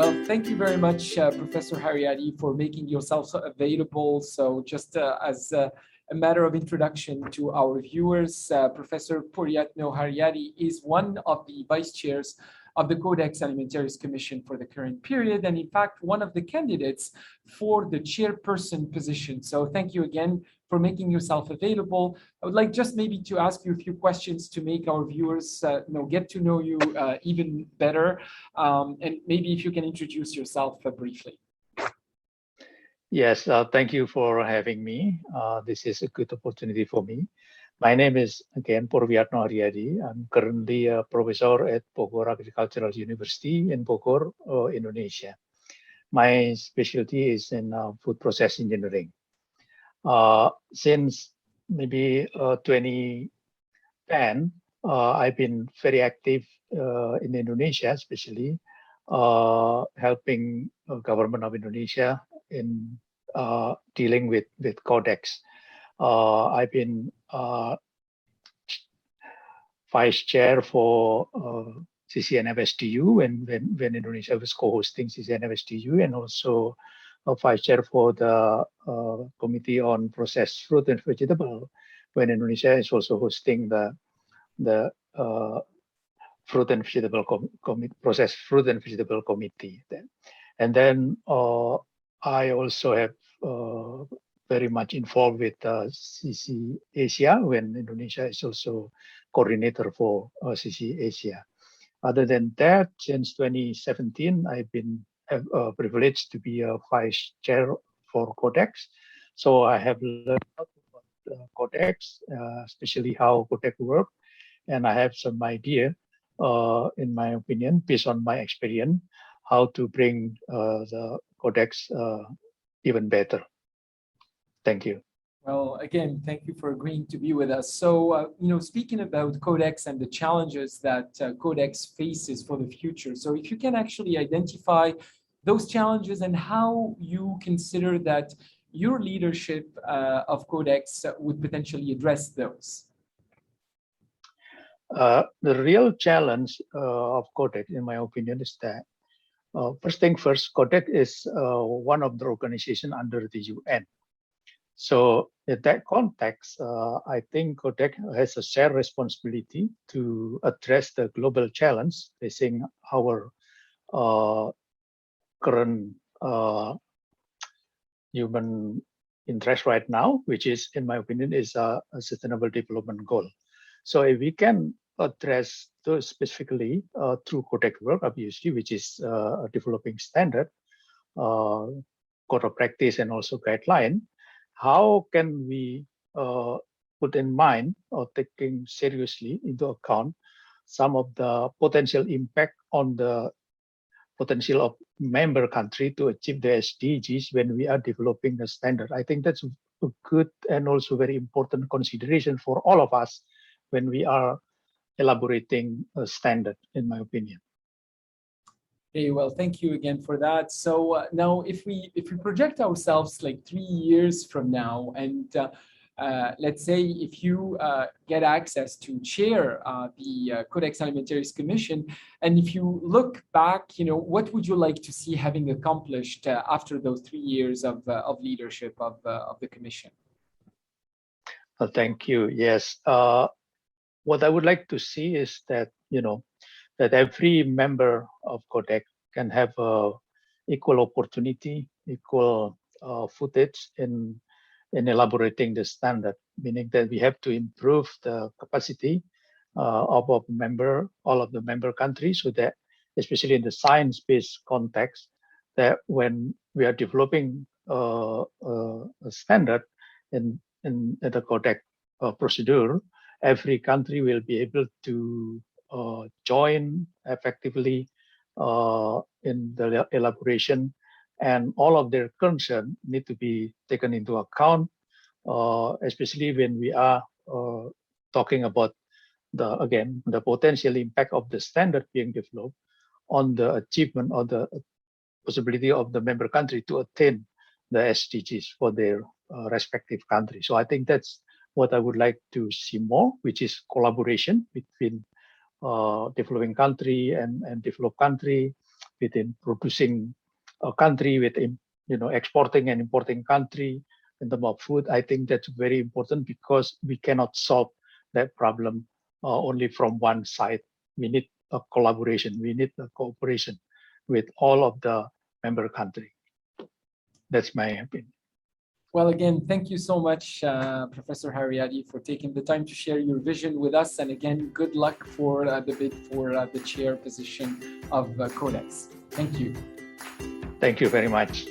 Well, thank you very much, Professor Hariyadi, for making yourself available. So just as a matter of introduction to our viewers, Professor Purwiyatno Hariyadi is one of the vice chairs of the Codex Alimentarius Commission for the current period, and in fact, one of the candidates for the chairperson position. So thank you again for making yourself available. I would like just maybe to ask you a few questions to make our viewers get to know you even better. And maybe if you can introduce yourself briefly. Yes, thank you for having me. This is a good opportunity for me. My name is, again, Purwiyatno Hariyadi. I'm currently a professor at Bogor Agricultural University in Bogor, Indonesia. My specialty is in food process engineering. Since maybe 2010, I've been very active in Indonesia, especially helping government of Indonesia in dealing with Codex. I've been vice chair for CCNFSTU when Indonesia was co-hosting CCNFSTU, and also a vice chair for the Committee on Processed Fruit and Vegetable when Indonesia is also hosting the Fruit and Vegetable Processed Fruit and Vegetable Committee. And then I also have very much involved with CC Asia when Indonesia is also coordinator for CC Asia. Other than that, since 2017, I've been privileged to be a vice chair for Codex. So I have learned about Codex, especially how Codex works, and I have some idea, in my opinion, based on my experience, how to bring the Codex even better. Thank you. Well, again, thank you for agreeing to be with us. So, speaking about Codex and the challenges that Codex faces for the future. So if you can actually identify those challenges and how you consider that your leadership of Codex would potentially address those. The real challenge of Codex, in my opinion, is that first thing first, Codex is one of the organizations under the UN. So in that context, I think Codex has a shared responsibility to address the global challenge facing our current human interest right now, which is, in my opinion, is a sustainable development goal. So if we can address those specifically through Codex work, obviously, which is a developing standard, code of practice, and also guideline, how can we put in mind or taking seriously into account some of the potential impact on the potential of member country to achieve the SDGs when we are developing a standard? I think that's a good and also very important consideration for all of us when we are elaborating a standard, in my opinion. Okay, well, thank you again for that. So now, if we project ourselves like 3 years from now, and let's say if you get access to chair the Codex Alimentarius Commission, and if you look back, what would you like to see having accomplished after those 3 years of leadership of the Commission? Well, thank you. Yes. What I would like to see is that, that every member of Codex can have equal opportunity, equal footage in elaborating the standard, meaning that we have to improve the capacity of all of the member countries, so that, especially in the science-based context, that when we are developing a standard in the Codex procedure, every country will be able to join effectively in the elaboration, and all of their concern need to be taken into account, especially when we are talking about the potential impact of the standard being developed on the achievement or the possibility of the member country to attain the SDGs for their respective country. So I think that's what I would like to see more, which is collaboration between developing country and developed country, within producing a country, within exporting and importing country in terms of food. I think that's very important because we cannot solve that problem only from one side. We need a collaboration. We need a cooperation with all of the member country. That's my opinion. Well, again, thank you so much, Professor Hariyadi, for taking the time to share your vision with us. And again, good luck for the bid for the chair position of Codex. Thank you. Thank you very much.